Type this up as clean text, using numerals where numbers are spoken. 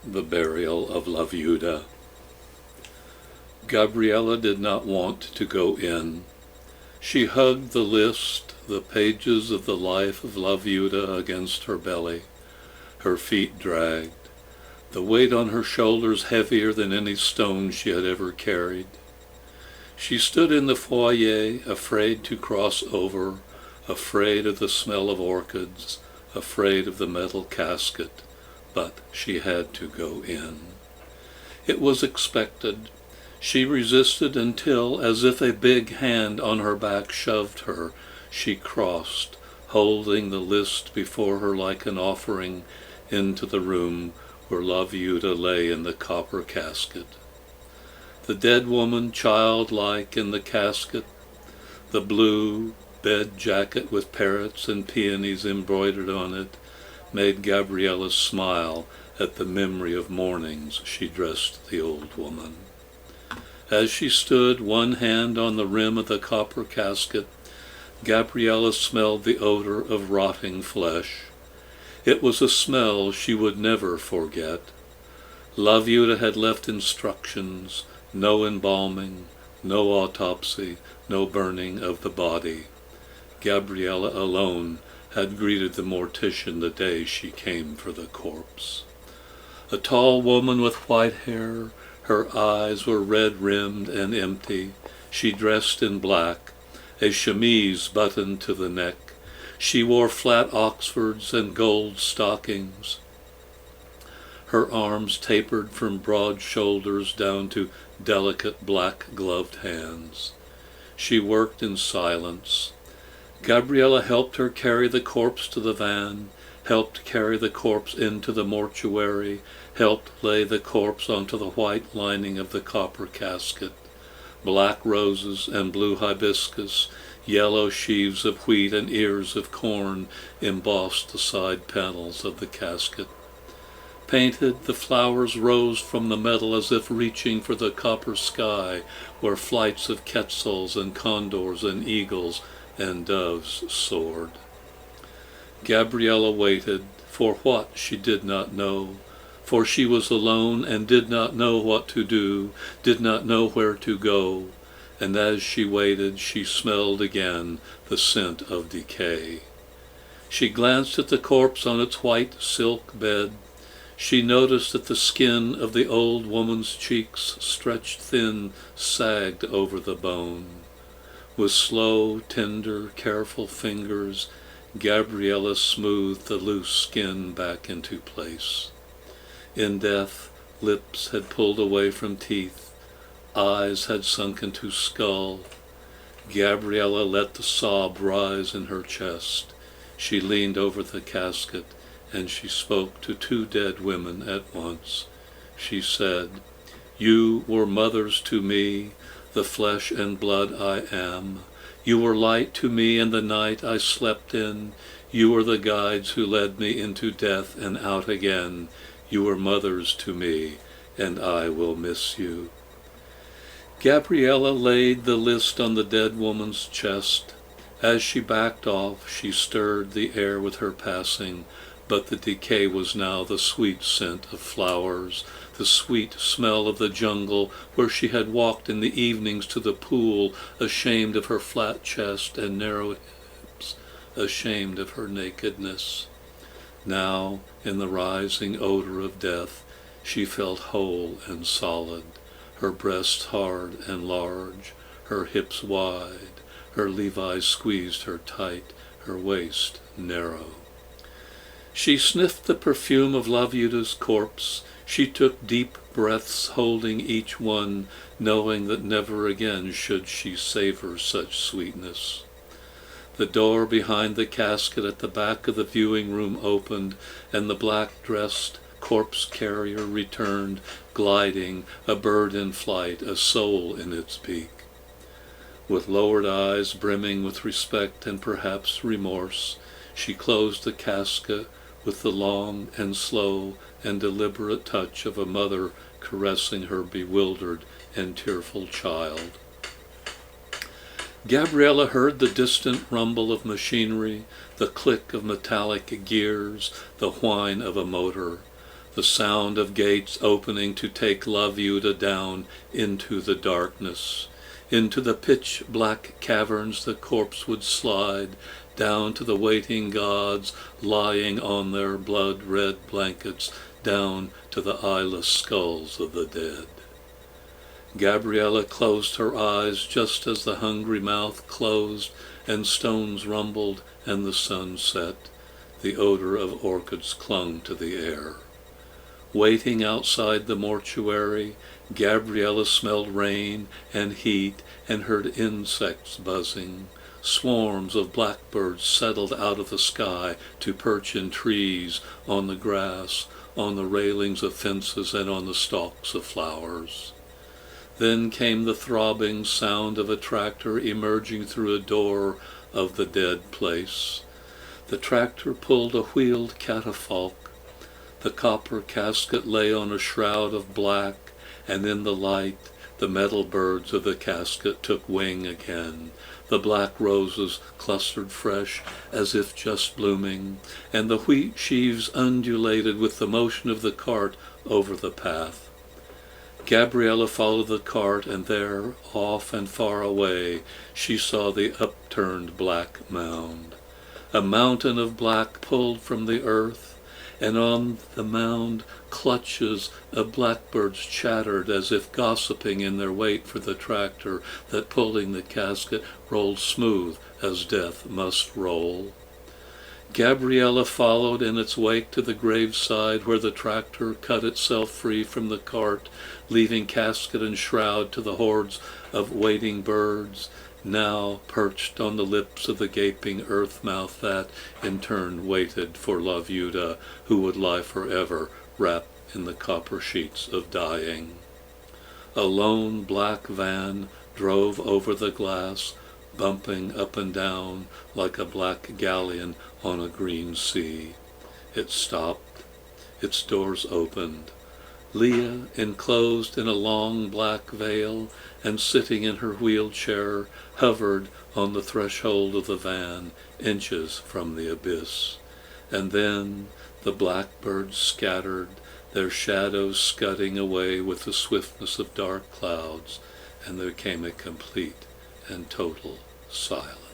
The burial of La Viuda. Gabriela did not want to go in. She hugged the list, the pages of the life of La Viuda against her belly. Her feet dragged, the weight on her shoulders heavier than any stone she had ever carried. She stood in the foyer, afraid to cross over, afraid of the smell of orchids, afraid of the metal casket, but she had to go in. It was expected. She resisted until, as if a big hand on her back shoved her, she crossed, holding the list before her like an offering, into the room where La Viuda lay in the copper casket. The dead woman, childlike in the casket, the blue bed jacket with parrots and peonies embroidered on it, made Gabriela smile at the memory of mornings she dressed the old woman. As she stood, one hand on the rim of the copper casket, Gabriela smelled the odor of rotting flesh. It was a smell she would never forget. La Viuda had left instructions: no embalming, no autopsy, no burning of the body. Gabriela alone had greeted the mortician the day she came for the corpse. A tall woman with white hair, her eyes were red-rimmed and empty. She dressed in black, a chemise buttoned to the neck. She wore flat Oxfords and gold stockings. Her arms tapered from broad shoulders down to delicate black-gloved hands. She worked in silence. Gabriela helped her carry the corpse to the van, helped carry the corpse into the mortuary, helped lay the corpse onto the white lining of the copper casket. Black roses and blue hibiscus, yellow sheaves of wheat and ears of corn embossed the side panels of the casket. Painted, the flowers rose from the metal as if reaching for the copper sky, where flights of quetzals and condors and eagles and doves soared. Gabriela waited, for what she did not know, for she was alone and did not know what to do, did not know where to go, and as she waited she smelled again the scent of decay. She glanced at the corpse on its white silk bed. She noticed that the skin of the old woman's cheeks, stretched thin, sagged over the bone. With slow, tender, careful fingers, Gabriela smoothed the loose skin back into place. In death, lips had pulled away from teeth, eyes had sunk into skull. Gabriela let the sob rise in her chest. She leaned over the casket, and she spoke to two dead women at once. She said, "You were mothers to me, the flesh and blood I am. You were light to me in the night I slept in. You were the guides who led me into death and out again. You were mothers to me, and I will miss you." Gabriela laid the list on the dead woman's chest. As she backed off, she stirred the air with her passing, but the decay was now the sweet scent of flowers, the sweet smell of the jungle where she had walked in the evenings to the pool, ashamed of her flat chest and narrow hips, ashamed of her nakedness. Now, in the rising odor of death, she felt whole and solid, her breasts hard and large, her hips wide, her levis squeezed her tight, her waist narrow. She sniffed the perfume of La Viuda's corpse. She took deep breaths, holding each one, knowing that never again should she savor such sweetness. The door behind the casket at the back of the viewing room opened, and the black-dressed corpse carrier returned, gliding, a bird in flight, a soul in its beak. With lowered eyes brimming with respect and perhaps remorse, she closed the casket with the long and slow and deliberate touch of a mother caressing her bewildered and tearful child. Gabriela heard the distant rumble of machinery, the click of metallic gears, the whine of a motor. the sound of gates opening to take La Viuda down into the darkness. Into the pitch-black caverns the corpse would slide, down to the waiting gods lying on their blood-red blankets, down to the eyeless skulls of the dead. Gabriela closed her eyes just as the hungry mouth closed, and stones rumbled and the sun set. The odor of orchids clung to the air. Waiting outside the mortuary, Gabriela smelled rain and heat and heard insects buzzing. Swarms of blackbirds settled out of the sky to perch in trees, on the grass, on the railings of fences, and on the stalks of flowers. Then came the throbbing sound of a tractor emerging through a door of the dead place. The tractor pulled a wheeled catafalque. The copper casket lay on a shroud of black, and in the light the metal birds of the casket took wing again. The black roses clustered fresh as if just blooming, and the wheat sheaves undulated with the motion of the cart over the path. Gabriela followed the cart, and there, off and far away, she saw the upturned black mound. A mountain of black pulled from the earth, and on the mound clutches of blackbirds chattered as if gossiping in their wait for the tractor that, pulling the casket, rolled smooth as death must roll. Gabriela followed in its wake to the graveside where the tractor cut itself free from the cart, leaving casket and shroud to the hordes of waiting birds, now perched on the lips of the gaping earth mouth that, in turn, waited for La Viuda, who would lie forever wrapped in the copper sheets of dying. A lone black van drove over the glass, bumping up and down like a black galleon on a green sea. It stopped. Its doors opened. Leah, enclosed in a long black veil and sitting in her wheelchair, hovered on the threshold of the van, inches from the abyss. And then the blackbirds scattered, their shadows scudding away with the swiftness of dark clouds, and there came a complete and total silence.